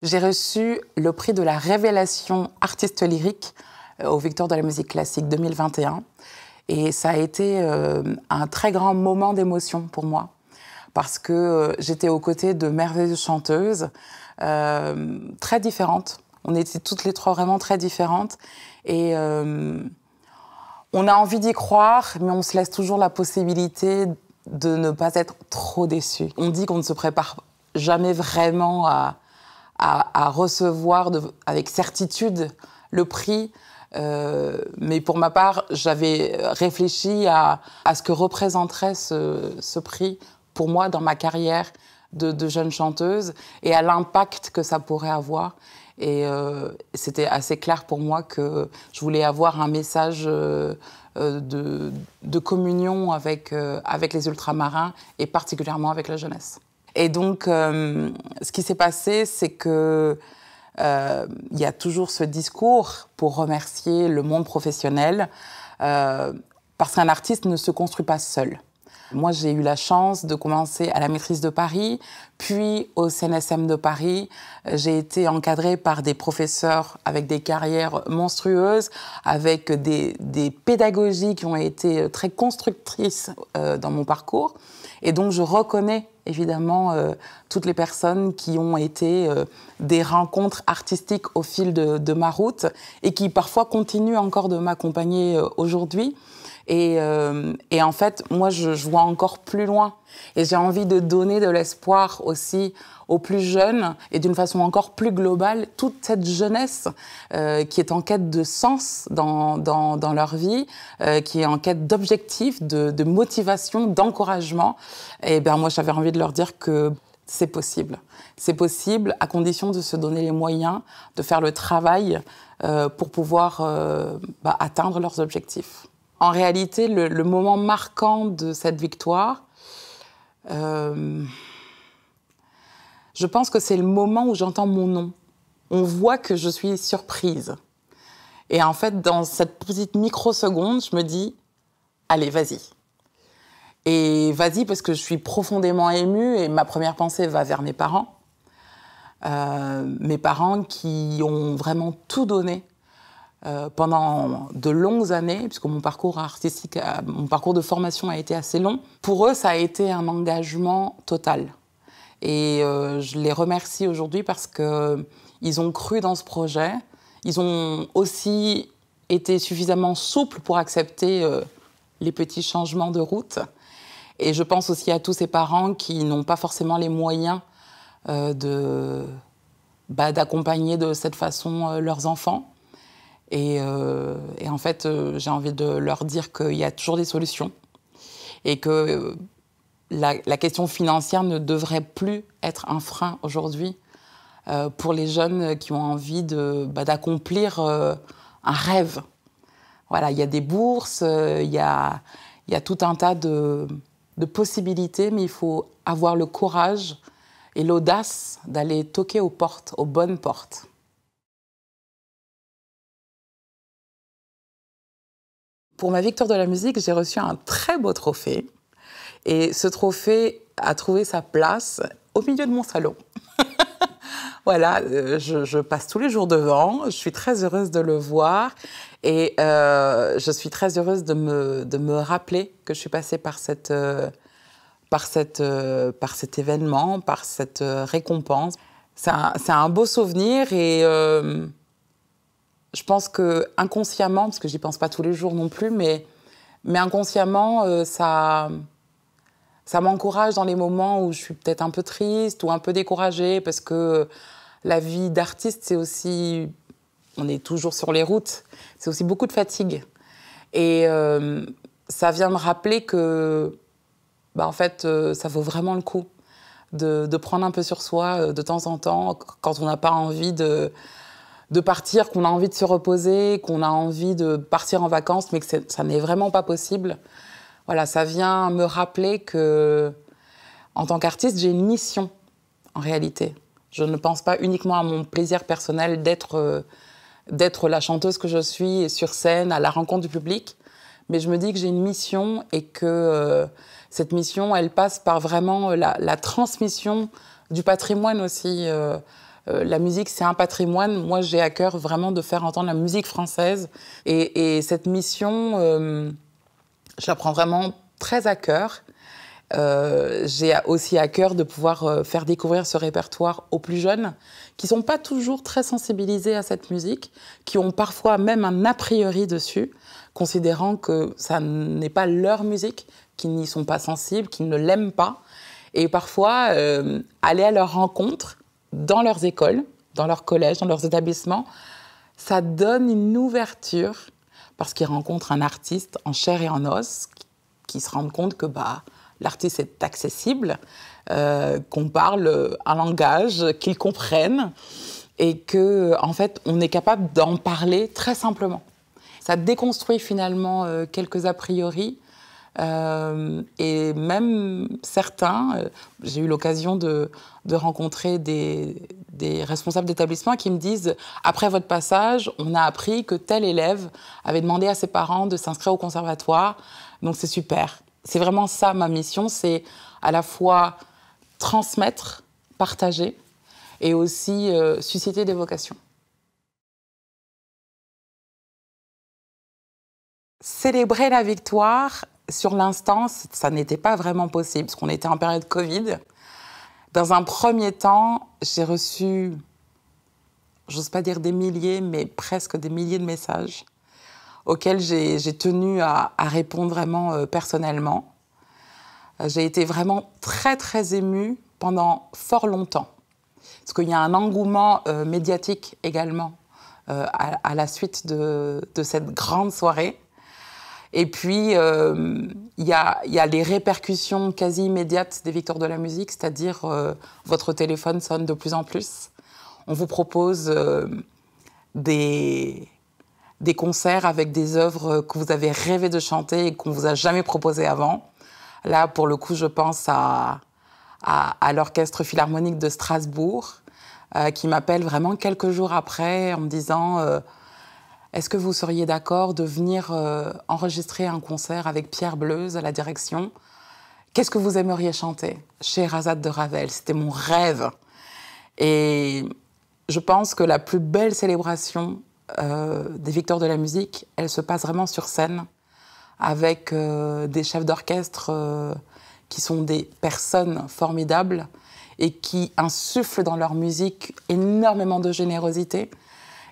J'ai reçu le prix de la révélation artiste lyrique aux Victoires de la musique classique 2021. Et ça a été un très grand moment d'émotion pour moi, parce que j'étais aux côtés de merveilleuses chanteuses, très différentes. On était toutes les trois vraiment très différentes. Et on a envie d'y croire, mais on se laisse toujours la possibilité de ne pas être trop déçu. On dit qu'on ne se prépare jamais vraiment à recevoir avec certitude le prix. Mais pour ma part, j'avais réfléchi à ce que représenterait ce prix pour moi dans ma carrière de jeune chanteuse et à l'impact que ça pourrait avoir. Et c'était assez clair pour moi que je voulais avoir un message de communion avec les ultramarins et particulièrement avec la jeunesse. Et donc, ce qui s'est passé, c'est que il y a toujours ce discours pour remercier le monde professionnel, parce qu'un artiste ne se construit pas seul. Moi, j'ai eu la chance de commencer à la Maîtrise de Paris, puis au CNSM de Paris. J'ai été encadrée par des professeurs avec des carrières monstrueuses, avec des pédagogies qui ont été très constructrices dans mon parcours. Et donc, je reconnais évidemment toutes les personnes qui ont été des rencontres artistiques au fil de ma route et qui parfois continuent encore de m'accompagner aujourd'hui. Et en fait, moi, je vois encore plus loin. Et j'ai envie de donner de l'espoir aussi aux plus jeunes et d'une façon encore plus globale, toute cette jeunesse qui est en quête de sens dans leur vie, qui est en quête d'objectifs, de motivation, d'encouragement. Et bien, moi, j'avais envie de leur dire que c'est possible. C'est possible à condition de se donner les moyens, de faire le travail pour pouvoir atteindre leurs objectifs. En réalité, le moment marquant de cette victoire, je pense que c'est le moment où j'entends mon nom. On voit que je suis surprise. Et en fait, dans cette petite microseconde, je me dis « Allez, vas-y ». Et vas-y parce que je suis profondément émue et ma première pensée va vers mes parents. Mes parents qui ont vraiment tout donné pendant de longues années, puisque mon parcours artistique, mon parcours de formation a été assez long. Pour eux, ça a été un engagement total. Et je les remercie aujourd'hui parce qu'ils ont cru dans ce projet. Ils ont aussi été suffisamment souples pour accepter les petits changements de route. Et je pense aussi à tous ces parents qui n'ont pas forcément les moyens d'accompagner de cette façon leurs enfants. Et en fait, j'ai envie de leur dire qu'il y a toujours des solutions et que la question financière ne devrait plus être un frein aujourd'hui pour les jeunes qui ont envie d'accomplir un rêve. Voilà, il y a des bourses, il y a tout un tas de possibilités, mais il faut avoir le courage et l'audace d'aller toquer aux portes, aux bonnes portes. Pour ma victoire de la musique, j'ai reçu un très beau trophée. Et ce trophée a trouvé sa place au milieu de mon salon. Voilà, je passe tous les jours devant. Je suis très heureuse de le voir. Et je suis très heureuse de me rappeler que je suis passée par cet événement, par cette récompense. C'est un beau souvenir et je pense que inconsciemment, parce que j'y pense pas tous les jours non plus, mais inconsciemment, ça m'encourage dans les moments où je suis peut-être un peu triste ou un peu découragée, parce que la vie d'artiste, c'est aussi, on est toujours sur les routes, c'est aussi beaucoup de fatigue. Et ça vient me rappeler que, en fait, ça vaut vraiment le coup de prendre un peu sur soi de temps en temps, quand on n'a pas envie de partir, qu'on a envie de se reposer, qu'on a envie de partir en vacances, mais que ça n'est vraiment pas possible. Voilà, ça vient me rappeler que, en tant qu'artiste, j'ai une mission, en réalité. Je ne pense pas uniquement à mon plaisir personnel d'être la chanteuse que je suis sur scène, à la rencontre du public, mais je me dis que j'ai une mission et que cette mission, elle passe par vraiment la transmission du patrimoine aussi La musique, c'est un patrimoine. Moi, j'ai à cœur vraiment de faire entendre la musique française. Et cette mission, je la prends vraiment très à cœur. J'ai aussi à cœur de pouvoir faire découvrir ce répertoire aux plus jeunes, qui ne sont pas toujours très sensibilisés à cette musique, qui ont parfois même un a priori dessus, considérant que ça n'est pas leur musique, qu'ils n'y sont pas sensibles, qu'ils ne l'aiment pas. Et parfois, aller à leur rencontre, dans leurs écoles, dans leurs collèges, dans leurs établissements, ça donne une ouverture, parce qu'ils rencontrent un artiste en chair et en os, qui se rendent compte que l'artiste est accessible, qu'on parle un langage qu'ils comprennent, et que, en fait, on est capable d'en parler très simplement. Ça déconstruit finalement quelques a priori. Et même certains, j'ai eu l'occasion de rencontrer des responsables d'établissement qui me disent « Après votre passage, on a appris que tel élève avait demandé à ses parents de s'inscrire au conservatoire, donc c'est super ». C'est vraiment ça ma mission, c'est à la fois transmettre, partager et aussi susciter des vocations. Célébrer la victoire, sur l'instant, ça n'était pas vraiment possible, parce qu'on était en période Covid. Dans un premier temps, j'ai reçu, j'ose pas dire des milliers, mais presque des milliers de messages auxquels j'ai tenu à répondre vraiment personnellement. J'ai été vraiment très, très émue pendant fort longtemps. Parce qu'il y a un engouement médiatique également à la suite de cette grande soirée. Et puis, il y a les répercussions quasi immédiates des Victoires de la musique, c'est-à-dire votre téléphone sonne de plus en plus. On vous propose des concerts avec des œuvres que vous avez rêvé de chanter et qu'on ne vous a jamais proposées avant. Là, pour le coup, je pense à l'Orchestre Philharmonique de Strasbourg, qui m'appelle vraiment quelques jours après en me disant est-ce que vous seriez d'accord de venir enregistrer un concert avec Pierre Bleuze à la direction? Qu'est-ce que vous aimeriez chanter? Scheherazade de Ravel, c'était mon rêve. Et je pense que la plus belle célébration des Victoires de la musique, elle se passe vraiment sur scène, avec des chefs d'orchestre qui sont des personnes formidables et qui insufflent dans leur musique énormément de générosité.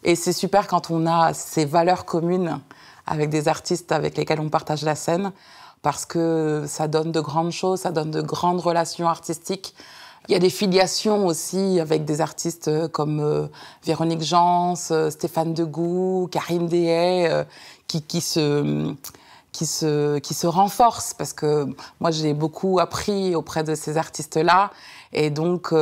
Et c'est super quand on a ces valeurs communes avec des artistes avec lesquels on partage la scène, parce que ça donne de grandes choses, ça donne de grandes relations artistiques. Il y a des filiations aussi avec des artistes comme Véronique Jans, Stéphane Degout, Karine Dehaye, qui se renforcent, parce que moi j'ai beaucoup appris auprès de ces artistes-là, et donc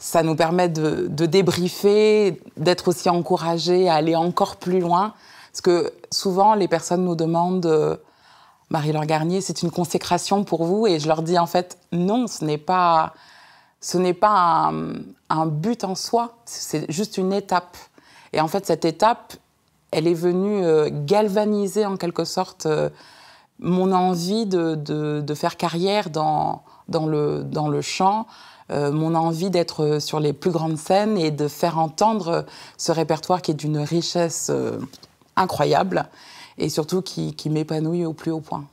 ça nous permet de débriefer, d'être aussi encouragés à aller encore plus loin. Parce que souvent, les personnes nous demandent Marie-Laure Garnier, c'est une consécration pour vous? Et je leur dis en fait, non, ce n'est pas un but en soi, c'est juste une étape. Et en fait, cette étape, elle est venue galvaniser en quelque sorte mon envie de faire carrière dans le chant, mon envie d'être sur les plus grandes scènes et de faire entendre ce répertoire qui est d'une richesse incroyable et surtout qui m'épanouit au plus haut point.